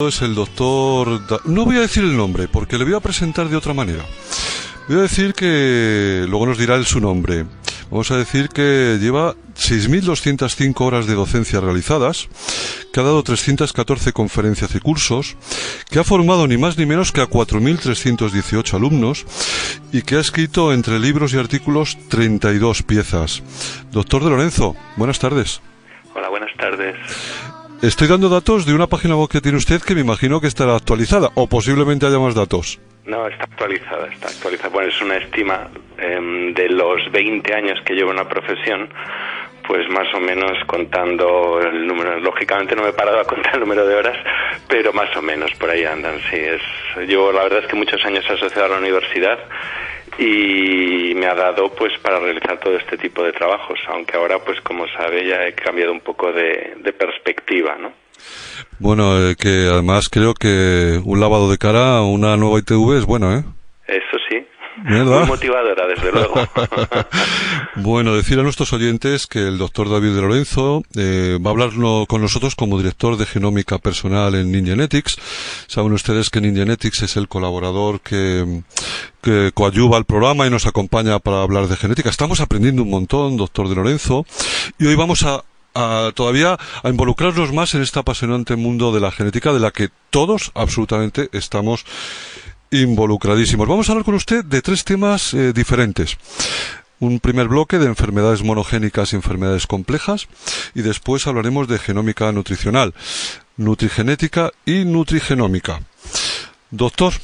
Es el doctor... No voy a decir el nombre, porque le voy a presentar de otra manera. Voy a decir que... Luego nos dirá él su nombre. Vamos a decir que lleva 6.205 horas de docencia realizadas, que ha dado 314 conferencias y cursos, que ha formado ni más ni menos que a 4.318 alumnos y que ha escrito entre libros y artículos 32 piezas. Doctor de Lorenzo, buenas tardes. Hola, buenas tardes. Estoy dando datos de una página web que tiene usted que me imagino que estará actualizada, o posiblemente haya más datos. No, está actualizada. Bueno, es una estima de los 20 años que llevo en la profesión, pues más o menos contando el número. Lógicamente no me he parado a contar el número de horas, pero más o menos por ahí andan, sí. Yo la verdad es que muchos años asociado a la universidad y me ha dado pues para realizar todo este tipo de trabajos, aunque ahora pues como sabe ya he cambiado un poco de perspectiva, ¿no? Bueno, que además creo que un lavado de cara a una nueva ITV es bueno, ¿eh? Eso sí. ¿Verdad? Muy motivadora, desde luego. Bueno, decir a nuestros oyentes que el doctor David de Lorenzo va a hablar con nosotros como director de genómica personal en Ningenetics. Saben ustedes que Ningenetics es el colaborador que coadyuva al programa y nos acompaña para hablar de genética. Estamos aprendiendo un montón, doctor de Lorenzo, y hoy vamos todavía a involucrarnos más en este apasionante mundo de la genética de la que todos absolutamente estamos involucradísimos. Vamos a hablar con usted de tres temas diferentes. Un primer bloque de enfermedades monogénicas y enfermedades complejas, y después hablaremos de genómica nutricional, nutrigenética y nutrigenómica. Doctor,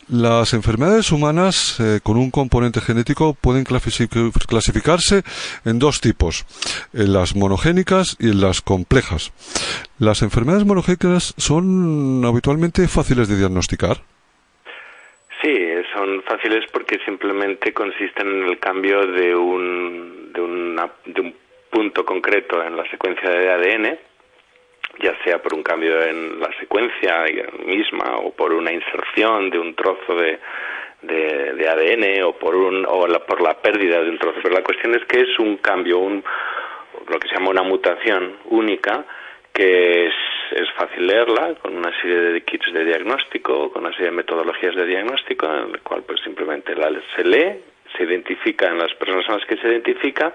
las enfermedades humanas con un componente genético pueden clasificarse en dos tipos, en las monogénicas y en las complejas. ¿Las enfermedades monogénicas son habitualmente fáciles de diagnosticar? Sí, son fáciles porque simplemente consisten en el cambio de un punto concreto en la secuencia de ADN, ya sea por un cambio en la secuencia misma o por una inserción de un trozo de ADN o por la pérdida de un trozo. Pero la cuestión es que es un cambio, lo que se llama una mutación única, que es fácil leerla con una serie de kits de diagnóstico, con una serie de metodologías de diagnóstico, en el cual pues simplemente se lee, se identifica en las personas a las que se identifica,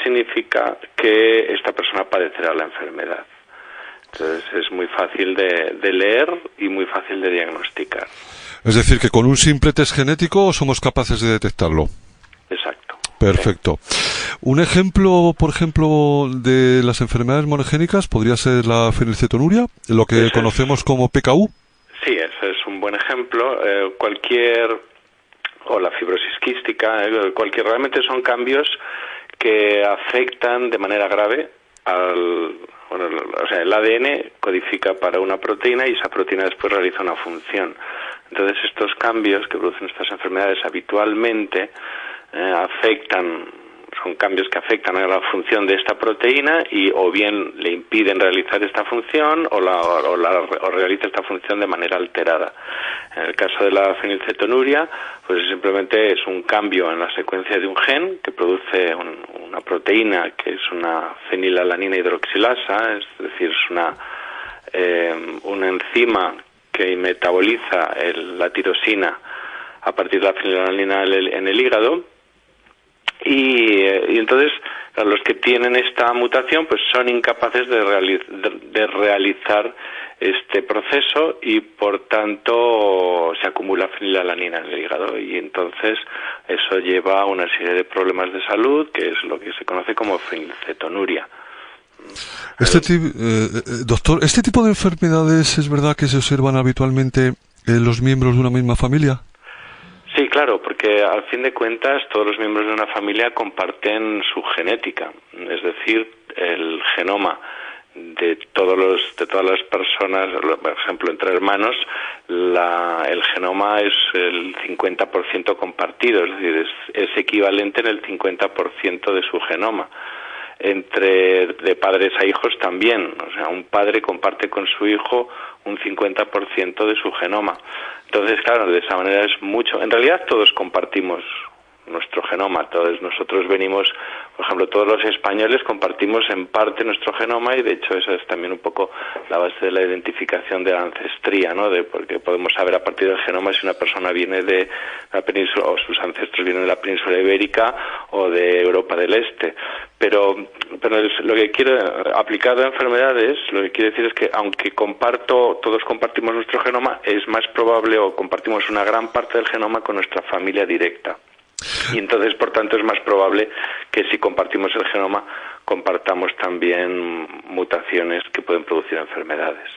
significa que esta persona padecerá la enfermedad. Entonces es muy fácil de leer y muy fácil de diagnosticar. Es decir, que con un simple test genético somos capaces de detectarlo. Exacto. Perfecto. Un ejemplo, por ejemplo, de las enfermedades monogénicas podría ser la fenilcetonuria, lo que conocemos como PKU. Sí, ese es un buen ejemplo. O la fibrosis quística, realmente son cambios que afectan de manera grave el ADN codifica para una proteína y esa proteína después realiza una función. Entonces estos cambios que producen estas enfermedades habitualmente son cambios que afectan a la función de esta proteína y o bien le impiden realizar esta función o realiza esta función de manera alterada. En el caso de la fenilcetonuria, pues simplemente es un cambio en la secuencia de un gen que produce una proteína que es una fenilalanina hidroxilasa, es decir, es una enzima que metaboliza la tirosina a partir de la fenilalanina en el hígado. Y entonces los que tienen esta mutación pues son incapaces de realizar este proceso y por tanto se acumula fenilalanina en el hígado y entonces eso lleva a una serie de problemas de salud que es lo que se conoce como fenilcetonuria. Doctor, ¿este tipo de enfermedades es verdad que se observan habitualmente en los miembros de una misma familia? Sí, claro, porque al fin de cuentas todos los miembros de una familia comparten su genética, es decir, el genoma de todas las personas, por ejemplo, entre hermanos, el genoma es el 50% compartido, es decir, es equivalente en el 50% de su genoma. De padres a hijos también, o sea, un padre comparte con su hijo un 50% de su genoma. Entonces, claro, de esa manera es mucho. En realidad todos compartimos nuestro genoma. Todos nosotros venimos, por ejemplo, todos los españoles compartimos en parte nuestro genoma, y de hecho esa es también un poco la base de la identificación de la ancestría, ¿no? Porque podemos saber a partir del genoma si una persona viene de la península, o sus ancestros vienen de la península ibérica o de Europa del Este. Pero lo que quiero, aplicado a enfermedades, lo que quiere decir es que aunque todos compartimos nuestro genoma, es más probable, o compartimos una gran parte del genoma con nuestra familia directa. Y entonces, por tanto, es más probable que si compartimos el genoma, compartamos también mutaciones que pueden producir enfermedades.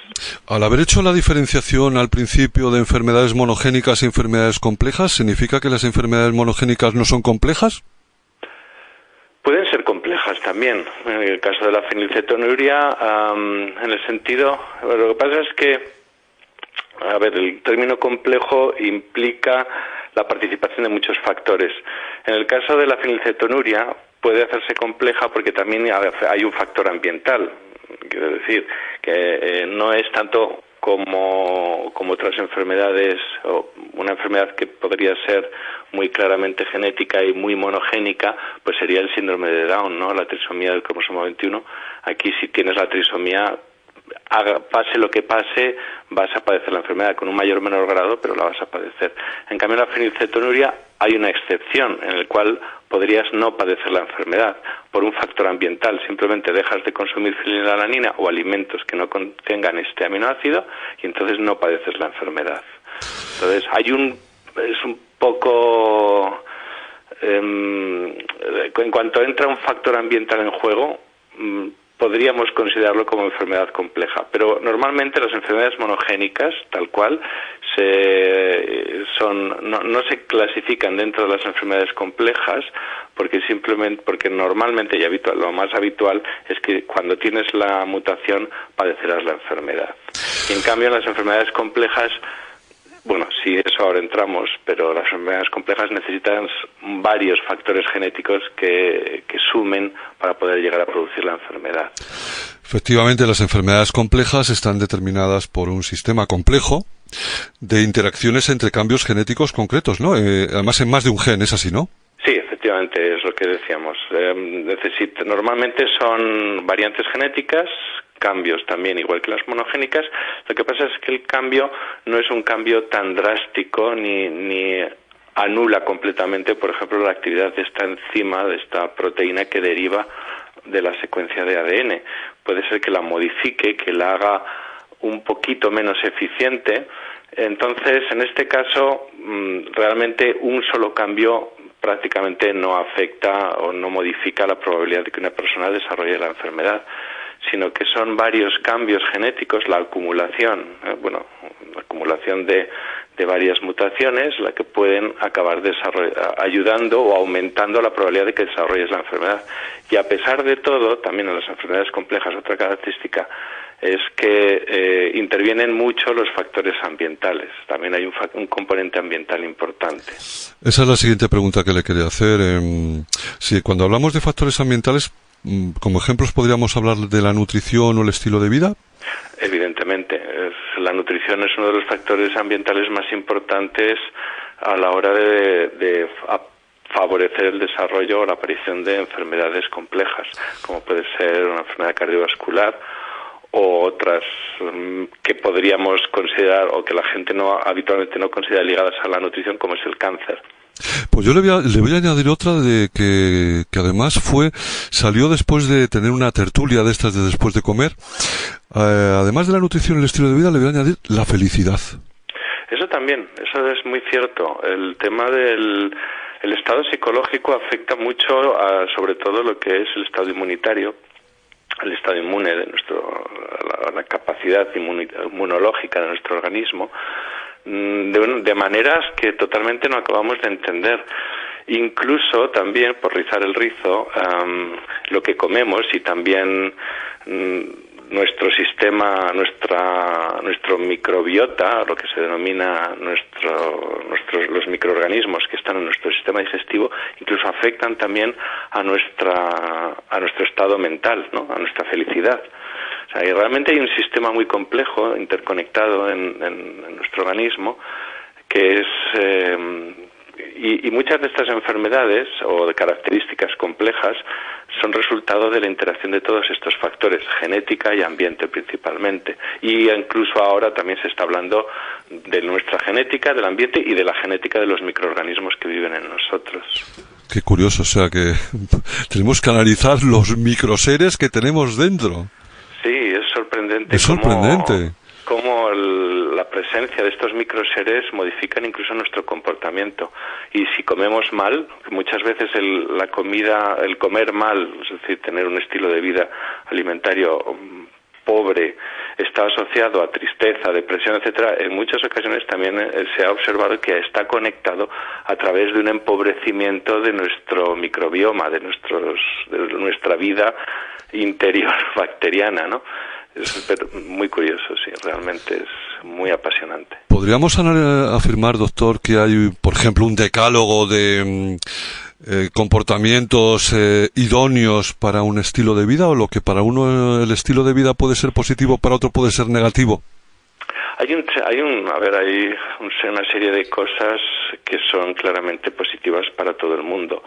Al haber hecho la diferenciación al principio de enfermedades monogénicas y enfermedades complejas, ¿significa que las enfermedades monogénicas no son complejas? Pueden ser complejas también. En el caso de la fenilcetonuria, en el sentido... Lo que pasa es que, el término complejo implica la participación de muchos factores. En el caso de la fenilcetonuria puede hacerse compleja porque también hay un factor ambiental. Quiero decir que no es tanto como otras enfermedades, o una enfermedad que podría ser muy claramente genética y muy monogénica, pues sería el síndrome de Down, ¿no? La trisomía del cromosoma 21. Aquí, si tienes la trisomía, pase lo que pase, vas a padecer la enfermedad con un mayor o menor grado, pero la vas a padecer. En cambio, en la fenilcetonuria hay una excepción en el cual podrías no padecer la enfermedad por un factor ambiental. Simplemente dejas de consumir fenilalanina o alimentos que no contengan este aminoácido y entonces no padeces la enfermedad. Entonces, es un poco... en cuanto entra un factor ambiental en juego, podríamos considerarlo como enfermedad compleja, pero normalmente las enfermedades monogénicas, tal cual, no se clasifican dentro de las enfermedades complejas, porque normalmente lo más habitual es que cuando tienes la mutación padecerás la enfermedad. Y en cambio, en las enfermedades complejas, sí, eso ahora entramos, pero las enfermedades complejas necesitan varios factores genéticos que sumen para poder llegar a producir la enfermedad. Efectivamente, las enfermedades complejas están determinadas por un sistema complejo de interacciones entre cambios genéticos concretos, ¿no? Además, en más de un gen, ¿es así, no? Sí, efectivamente, es lo que decíamos. Normalmente son variantes genéticas, cambios también, igual que las monogénicas. Lo que pasa es que el cambio no es un cambio tan drástico ni anula completamente, por ejemplo, la actividad de esta enzima, de esta proteína que deriva de la secuencia de ADN. Puede ser que la modifique, que la haga un poquito menos eficiente. Entonces, en este caso, realmente un solo cambio prácticamente no afecta o no modifica la probabilidad de que una persona desarrolle la enfermedad, sino que son varios cambios genéticos, la acumulación de varias mutaciones, la que pueden acabar ayudando o aumentando la probabilidad de que desarrolles la enfermedad. Y a pesar de todo, también en las enfermedades complejas, otra característica es que intervienen mucho los factores ambientales. También hay un componente ambiental importante. Esa es la siguiente pregunta que le quería hacer. Si cuando hablamos de factores ambientales, como ejemplos, ¿podríamos hablar de la nutrición o el estilo de vida? Evidentemente. La nutrición es uno de los factores ambientales más importantes a la hora de favorecer el desarrollo o la aparición de enfermedades complejas, como puede ser una enfermedad cardiovascular o otras que podríamos considerar o que la gente habitualmente no considera ligadas a la nutrición, como es el cáncer. Pues yo le voy a añadir otra de que además salió después de tener una tertulia de estas de después de comer. Además de la nutrición y el estilo de vida, le voy a añadir la felicidad. Eso también, eso es muy cierto. El tema del estado psicológico afecta mucho sobre todo lo que es el estado inmunitario, el estado inmune de la capacidad inmunológica de nuestro organismo, de maneras que totalmente no acabamos de entender. Incluso también, por rizar el rizo, lo que comemos y también nuestro sistema, nuestro microbiota, lo que se denomina los microorganismos que están en nuestro sistema digestivo, incluso afectan también a nuestro estado mental, ¿no? A nuestra felicidad. O sea, y realmente hay un sistema muy complejo, interconectado en nuestro organismo, que es y muchas de estas enfermedades o de características complejas son resultado de la interacción de todos estos factores, genética y ambiente principalmente. Y incluso ahora también se está hablando de nuestra genética, del ambiente y de la genética de los microorganismos que viven en nosotros. Qué curioso, o sea que tenemos que analizar los microseres que tenemos dentro. Sí, es sorprendente. Es sorprendente. Cómo la presencia de estos microseres modifican incluso nuestro comportamiento. Y si comemos mal, muchas veces la comida, el comer mal, es decir, tener un estilo de vida alimentario pobre, está asociado a tristeza, depresión, etcétera. En muchas ocasiones también se ha observado que está conectado a través de un empobrecimiento de nuestro microbioma, de nuestra vida interior bacteriana, ¿no? Es muy curioso, sí, realmente es muy apasionante. ¿Podríamos afirmar, doctor, que hay, por ejemplo, un decálogo de comportamientos idóneos para un estilo de vida, o lo que para uno el estilo de vida puede ser positivo, para otro puede ser negativo? Hay una serie de cosas que son claramente positivas para todo el mundo.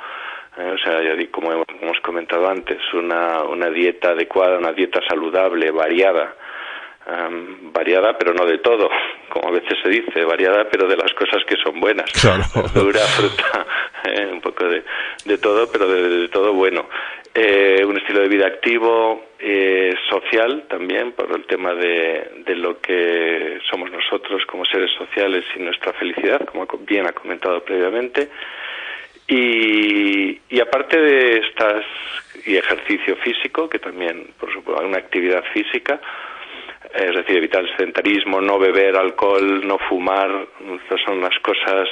O sea, como hemos comentado antes, una dieta adecuada, una dieta saludable, variada, pero no de todo, como a veces se dice, variada, pero de las cosas que son buenas. Claro. Verdura, fruta, un poco de todo, pero de todo bueno. Un estilo de vida activo, social también, por el tema de lo que somos nosotros como seres sociales y nuestra felicidad, como bien ha comentado previamente. Y aparte de estas, y ejercicio físico, que también, por supuesto, una actividad física, es decir, evitar el sedentarismo, no beber alcohol, no fumar, estas son las cosas,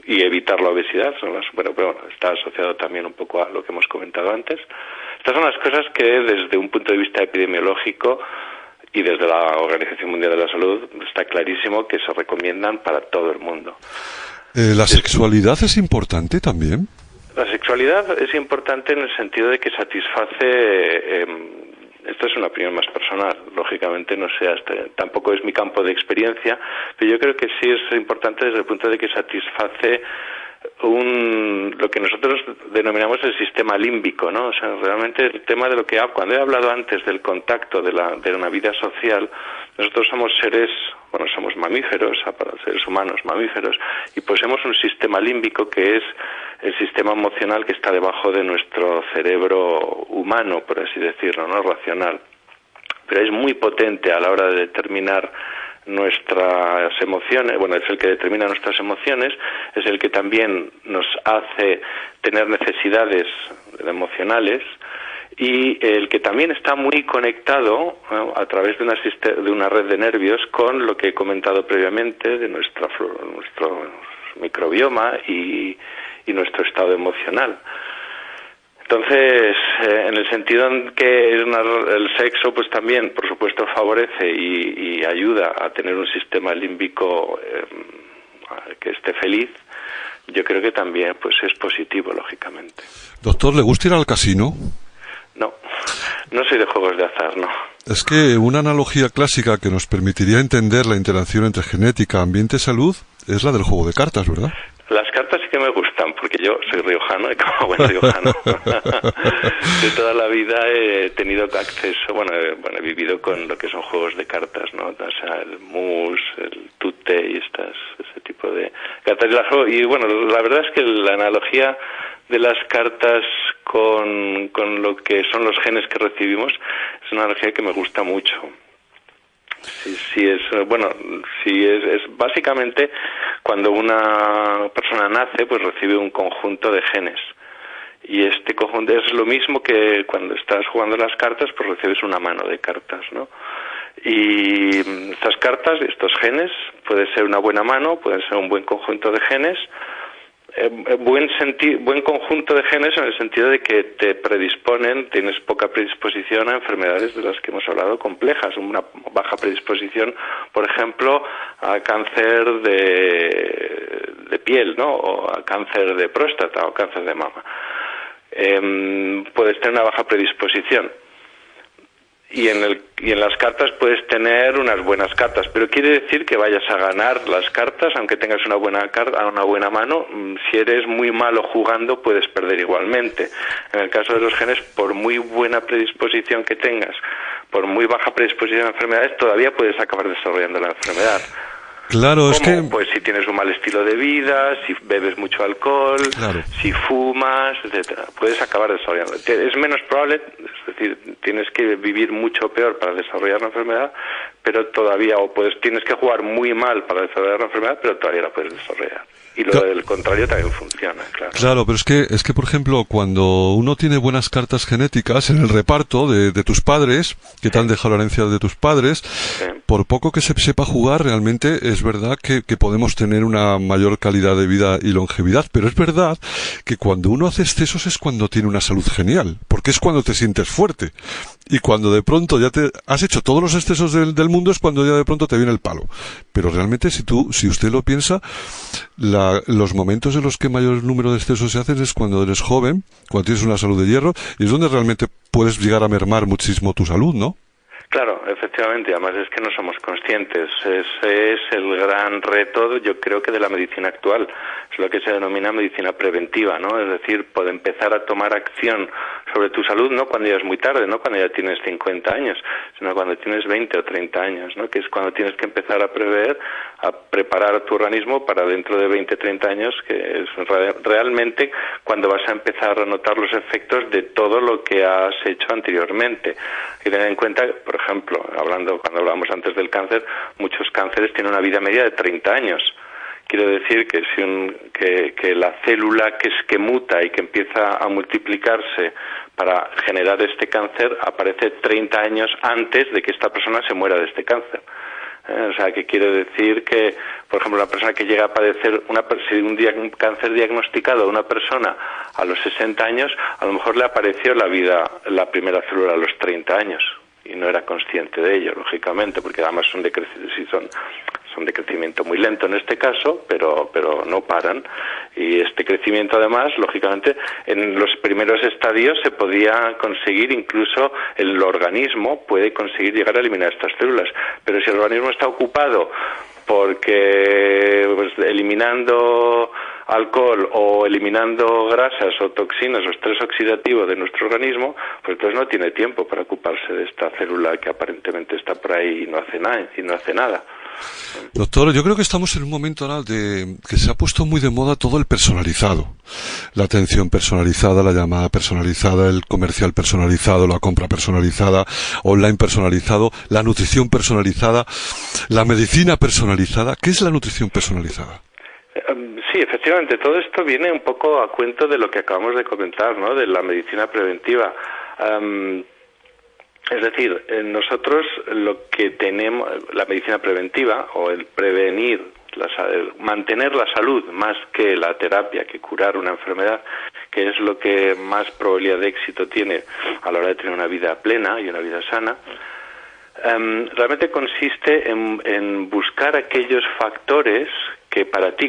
y evitar la obesidad, pero está asociado también un poco a lo que hemos comentado antes. Estas son las cosas que desde un punto de vista epidemiológico y desde la Organización Mundial de la Salud está clarísimo que se recomiendan para todo el mundo. ¿La sexualidad es importante también? La sexualidad es importante en el sentido de que satisface, esto es una opinión más personal, lógicamente no sé, tampoco es mi campo de experiencia, pero yo creo que sí es importante desde el punto de que satisface lo que nosotros denominamos el sistema límbico, ¿no? O sea, realmente el tema de cuando he hablado antes del contacto de una vida social, nosotros somos somos mamíferos, para seres humanos mamíferos, y poseemos un sistema límbico que es el sistema emocional que está debajo de nuestro cerebro humano, por así decirlo, ¿no? Racional. Pero es muy potente a la hora de determinar nuestras emociones, es el que determina nuestras emociones, es el que también nos hace tener necesidades emocionales, y el que también está muy conectado a través de una red de nervios con lo que he comentado previamente de nuestro microbioma y nuestro estado emocional. Entonces, en el sentido en que el sexo, pues también, por supuesto, favorece y ayuda a tener un sistema límbico que esté feliz, yo creo que también pues es positivo, lógicamente. Doctor, ¿le gusta ir al casino? No soy de juegos de azar, no. Es que una analogía clásica que nos permitiría entender la interacción entre genética, ambiente y salud es la del juego de cartas, ¿verdad? Las cartas sí que me gustan, porque yo soy riojano y como buen riojano de toda la vida he tenido acceso, he vivido con lo que son juegos de cartas, ¿no? O sea, el mus, el tute y ese tipo de cartas. Y la verdad es que la analogía de las cartas con lo que son los genes que recibimos es una analogía que me gusta mucho. Es básicamente cuando una persona nace, pues recibe un conjunto de genes, y este conjunto es lo mismo que cuando estás jugando las cartas, pues recibes una mano de cartas, ¿no? Y estas cartas, estos genes, puede ser una buena mano, puede ser un buen conjunto de genes, buen conjunto de genes en el sentido de que te tienes poca predisposición a enfermedades de las que hemos hablado complejas, una baja predisposición, por ejemplo, a cáncer de piel, ¿no? O a cáncer de próstata o cáncer de mama. Puedes tener una baja predisposición. y en las cartas puedes tener unas buenas cartas, pero quiere decir que vayas a ganar las cartas aunque tengas una buena mano. Si eres muy malo jugando puedes perder igualmente. En el caso de los genes, por muy buena predisposición que tengas, por muy baja predisposición a enfermedades, todavía puedes acabar desarrollando la enfermedad. Claro, es que... Pues si tienes un mal estilo de vida, si bebes mucho alcohol, claro, si fumas, etcétera, puedes acabar desarrollando. Es menos probable, es decir, tienes que vivir mucho peor para desarrollar la enfermedad, pero todavía, tienes que jugar muy mal para desarrollar la enfermedad, pero todavía la puedes desarrollar. Y lo del contrario también funciona, claro. Claro, pero es que, por ejemplo, cuando uno tiene buenas cartas genéticas en el reparto de tus padres, que te han dejado la herencia de tus padres, sí, por poco que se sepa jugar, realmente es verdad que podemos tener una mayor calidad de vida y longevidad, pero es verdad que cuando uno hace excesos es cuando tiene una salud genial, porque es cuando te sientes fuerte. Y cuando de pronto ya te has hecho todos los excesos del mundo es cuando ya de pronto te viene el palo. Pero realmente si usted lo piensa, los momentos en los que mayor número de excesos se hacen es cuando eres joven, cuando tienes una salud de hierro, y es donde realmente puedes llegar a mermar muchísimo tu salud, ¿no? Claro, efectivamente, además es que no somos conscientes. Ese es el gran reto, yo creo que de la medicina actual. Es lo que se denomina medicina preventiva, ¿no? Es decir, poder empezar a tomar acción sobre tu salud, no cuando ya es muy tarde, no cuando ya tienes 50 años, sino cuando tienes 20 o 30 años, ¿no? Que es cuando tienes que empezar a prever, a preparar tu organismo para dentro de 20, 30 años, que es realmente cuando vas a empezar a notar los efectos de todo lo que has hecho anteriormente. Hay que tener en cuenta, por ejemplo, cuando hablábamos antes del cáncer, muchos cánceres tienen una vida media de 30 años. Quiero decir que que la célula que muta y que empieza a multiplicarse para generar este cáncer aparece 30 años antes de que esta persona se muera de este cáncer. O sea, que quiere decir que, por ejemplo, una persona que llega a padecer un cáncer diagnosticado a una persona a los 60 años, a lo mejor le apareció la primera célula a los 30 años y no era consciente de ello, lógicamente, porque además son de crecimiento muy lento en este caso, pero no paran. Y este crecimiento, además, lógicamente, en los primeros estadios se podía conseguir, incluso el organismo puede conseguir llegar a eliminar estas células. Pero si el organismo está ocupado porque eliminando alcohol o eliminando grasas o toxinas o estrés oxidativo de nuestro organismo, pues entonces no tiene tiempo para ocuparse de esta célula que aparentemente está por ahí y no hace nada. Doctor, yo creo que estamos en un momento ahora que se ha puesto muy de moda todo el personalizado. La atención personalizada, la llamada personalizada, el comercial personalizado, la compra personalizada, online personalizado, la nutrición personalizada, la medicina personalizada. ¿Qué es la nutrición personalizada? Sí, efectivamente, todo esto viene un poco a cuento de lo que acabamos de comentar, ¿no? De la medicina preventiva. Es decir, nosotros lo que tenemos, la medicina preventiva o el prevenir, mantener la salud más que la terapia, que curar una enfermedad, que es lo que más probabilidad de éxito tiene a la hora de tener una vida plena y una vida sana, realmente consiste en buscar aquellos factores que para ti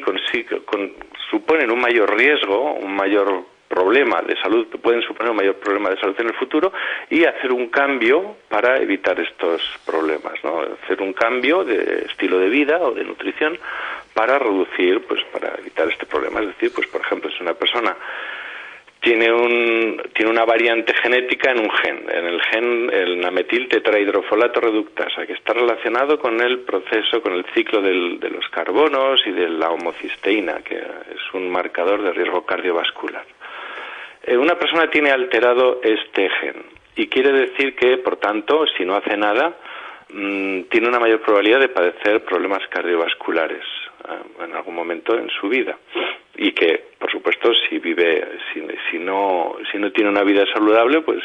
suponen un mayor riesgo, un mayor problema de salud, pueden suponer un mayor problema de salud en el futuro, y hacer un cambio para evitar estos problemas, ¿no? Hacer un cambio de estilo de vida o de nutrición para reducir, para evitar este problema. Es decir, por ejemplo, si una persona tiene una variante genética en un gen, en el gen el nametil tetrahidrofolato reductasa, que está relacionado con el proceso, con el ciclo de los carbonos y de la homocisteína, que es un marcador de riesgo cardiovascular. Una persona tiene alterado este gen y quiere decir que, por tanto, si no hace nada, tiene una mayor probabilidad de padecer problemas cardiovasculares en algún momento en su vida, y que, por supuesto, si no tiene una vida saludable, pues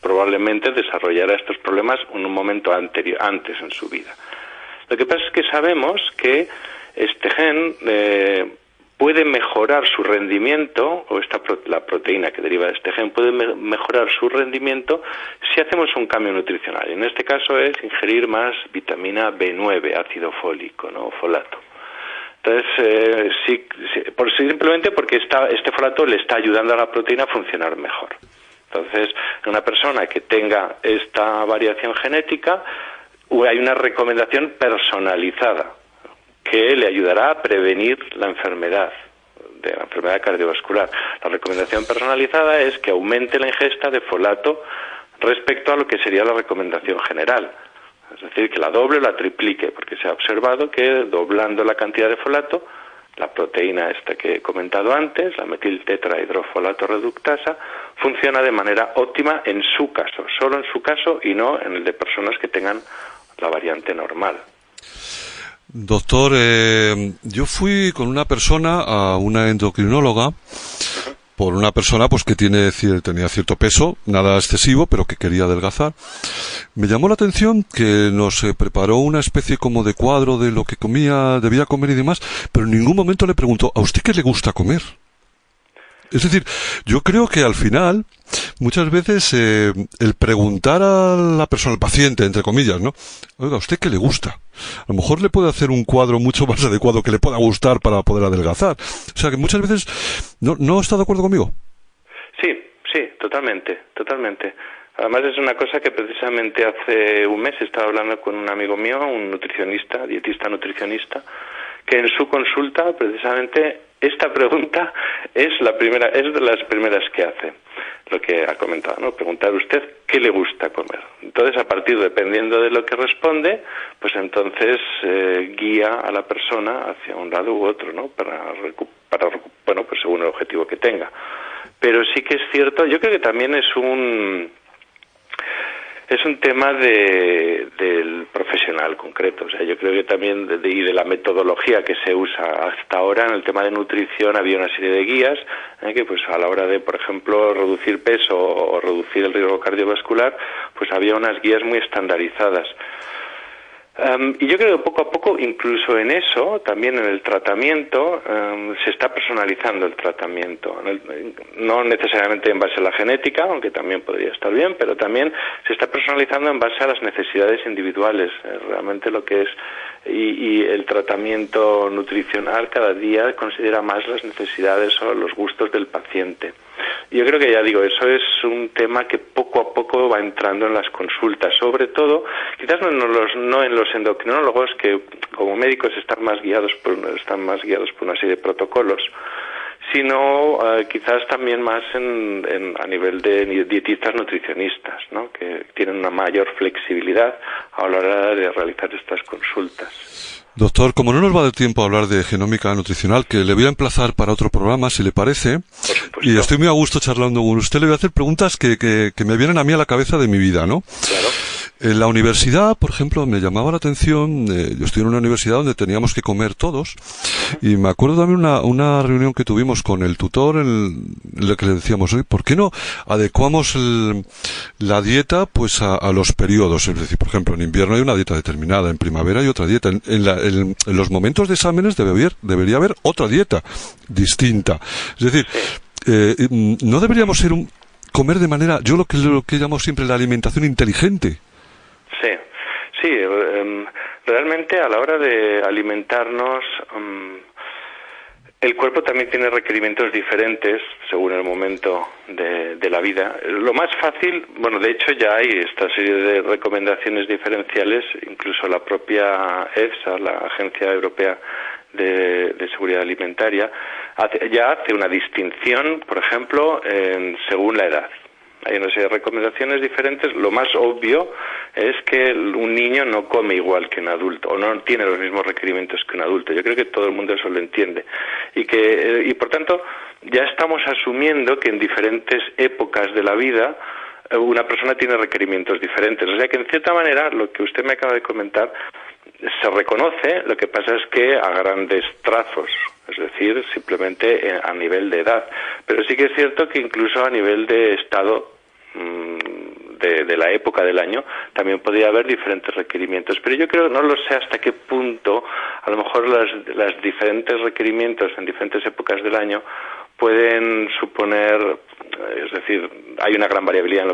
probablemente desarrollará estos problemas en un momento antes en su vida. Lo que pasa es que sabemos que este gen puede mejorar su rendimiento, o la proteína que deriva de este gen puede mejorar su rendimiento si hacemos un cambio nutricional. Y en este caso es ingerir más vitamina B9, ácido fólico, ¿no? Folato. Entonces, simplemente porque este folato le está ayudando a la proteína a funcionar mejor. Entonces, en una persona que tenga esta variación genética, hay una recomendación personalizada que le ayudará a prevenir la enfermedad cardiovascular. La recomendación personalizada es que aumente la ingesta de folato respecto a lo que sería la recomendación general. Es decir, que la doble o la triplique, porque se ha observado que doblando la cantidad de folato, la proteína esta que he comentado antes, la metiltetrahidrofolato reductasa, funciona de manera óptima en su caso, solo en su caso y no en el de personas que tengan la variante normal. Doctor, yo fui con una persona a una endocrinóloga, por una persona pues que tenía cierto peso, nada excesivo, pero que quería adelgazar. Me llamó la atención que nos preparó una especie como de cuadro de lo que debía comer y demás, pero en ningún momento le preguntó, ¿a usted qué le gusta comer? Es decir, yo creo que al final, muchas veces, el preguntar a la persona, al paciente, entre comillas, ¿no? Oiga, ¿a usted qué le gusta? A lo mejor le puede hacer un cuadro mucho más adecuado que le pueda gustar para poder adelgazar. O sea, que muchas veces, ¿no está de acuerdo conmigo? Sí, totalmente. Además es una cosa que precisamente hace un mes estaba hablando con un amigo mío, un nutricionista, dietista nutricionista, que en su consulta precisamente esta pregunta es de las primeras que hace, lo que ha comentado, ¿no? Preguntar usted qué le gusta comer. Entonces, dependiendo de lo que responde, pues entonces guía a la persona hacia un lado u otro, ¿no? Pues según el objetivo que tenga. Pero sí que es cierto, yo creo que también es un tema del profesional concreto. O sea, yo creo que también de la metodología que se usa hasta ahora en el tema de nutrición había una serie de guías que pues a la hora de, por ejemplo, reducir peso o reducir el riesgo cardiovascular, pues había unas guías muy estandarizadas. Y yo creo que poco a poco, incluso en eso, también en el tratamiento, se está personalizando el tratamiento. No necesariamente en base a la genética, aunque también podría estar bien, pero también se está personalizando en base a las necesidades individuales. Realmente lo que es, y el tratamiento nutricional cada día considera más las necesidades o los gustos del paciente. Yo creo que, ya digo, eso es un tema que poco a poco va entrando en las consultas, sobre todo, quizás no en los endocrinólogos, que como médicos están más guiados por una serie de protocolos, sino quizás también más a nivel de dietistas nutricionistas, ¿no? Que tienen una mayor flexibilidad a la hora de realizar estas consultas. Doctor, como no nos va a dar tiempo a hablar de genómica nutricional, que le voy a emplazar para otro programa, si le parece, y estoy muy a gusto charlando con usted, le voy a hacer preguntas que me vienen a mí a la cabeza de mi vida, ¿no? Claro. En la universidad, por ejemplo, me llamaba la atención, yo estoy en una universidad donde teníamos que comer todos, y me acuerdo también una reunión que tuvimos con el tutor en la que le decíamos, oye, ¿por qué no adecuamos la dieta pues a los periodos? Es decir, por ejemplo, en invierno hay una dieta determinada, en primavera hay otra dieta, en los momentos de exámenes debería haber otra dieta distinta. Es decir, no deberíamos comer de manera, yo lo que llamo siempre la alimentación inteligente. Sí, realmente a la hora de alimentarnos, el cuerpo también tiene requerimientos diferentes según el momento de la vida. Lo más fácil, de hecho ya hay esta serie de recomendaciones diferenciales, incluso la propia EFSA, la Agencia Europea de Seguridad Alimentaria, ya hace una distinción, por ejemplo, según la edad. Hay una serie de recomendaciones diferentes. Lo más obvio es que un niño no come igual que un adulto, o no tiene los mismos requerimientos que un adulto. Yo creo que todo el mundo eso lo entiende. Y por tanto, ya estamos asumiendo que en diferentes épocas de la vida una persona tiene requerimientos diferentes. O sea que, en cierta manera, lo que usted me acaba de comentar se reconoce, lo que pasa es que a grandes trazos, es decir, simplemente a nivel de edad. Pero sí que es cierto que incluso a nivel de estado de la época del año también podría haber diferentes requerimientos. Pero yo creo, no lo sé hasta qué punto, a lo mejor los diferentes requerimientos en diferentes épocas del año pueden suponer, es decir, hay una gran variabilidad en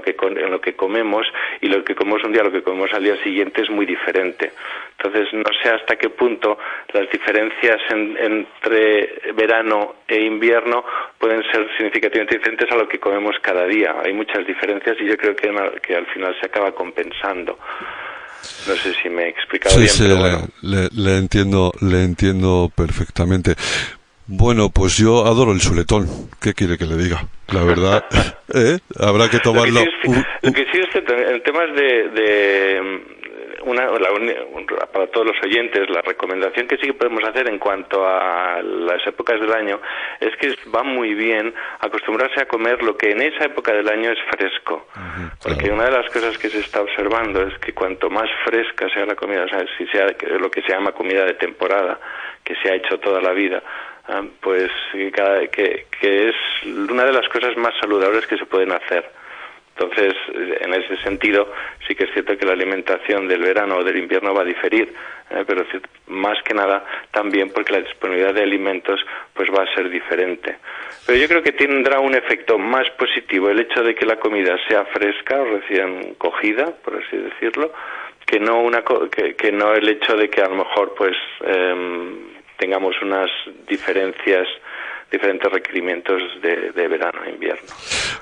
lo que comemos, y lo que comemos un día, lo que comemos al día siguiente es muy diferente. Entonces, no sé hasta qué punto las diferencias entre verano e invierno pueden ser significativamente diferentes a lo que comemos cada día. Hay muchas diferencias y yo creo que al final se acaba compensando. No sé si me he explicado bien, pero bueno. Le entiendo perfectamente. Bueno, pues yo adoro el chuletón. ¿Qué quiere que le diga? La verdad, habrá que tomarlo. Lo que sí es que en temas para todos los oyentes, la recomendación que sí que podemos hacer en cuanto a las épocas del año es que va muy bien acostumbrarse a comer lo que en esa época del año es fresco. Porque una de las cosas que se está observando es que cuanto más fresca sea la comida, o sea, si sea lo que se llama comida de temporada, que se ha hecho toda la vida, pues que es una de las cosas más saludables que se pueden hacer. Entonces, en ese sentido, sí que es cierto que la alimentación del verano o del invierno va a diferir, pero más que nada también porque la disponibilidad de alimentos pues va a ser diferente. Pero yo creo que tendrá un efecto más positivo el hecho de que la comida sea fresca o recién cogida, por así decirlo, que no el hecho de que a lo mejor pues tengamos unas diferentes requerimientos de verano e invierno.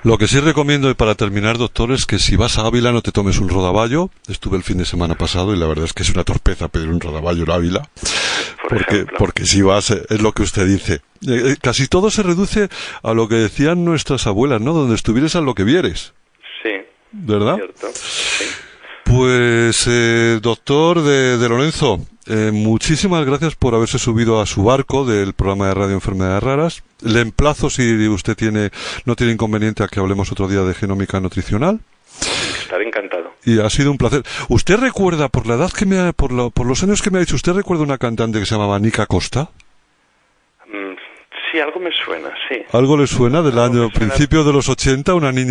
Lo que sí recomiendo, y para terminar, doctor, es que si vas a Ávila no te tomes un rodaballo. Estuve el fin de semana pasado y la verdad es que es una torpeza pedir un rodaballo en Ávila, porque si vas, es lo que usted dice. Casi todo se reduce a lo que decían nuestras abuelas, ¿no? Donde estuvieres a lo que vieres. Sí. ¿Verdad? Cierto. Sí. Pues, doctor de Lorenzo, muchísimas gracias por haberse subido a su barco del programa de radio Enfermedades Raras. Le emplazo, si usted no tiene inconveniente, a que hablemos otro día de genómica nutricional. Estaré encantado. Y ha sido un placer. ¿Usted recuerda, por la edad por los años que me ha dicho, usted recuerda una cantante que se llamaba Nica Costa? Sí, algo me suena, sí. ¿Algo le suena del principio de los 80, una niña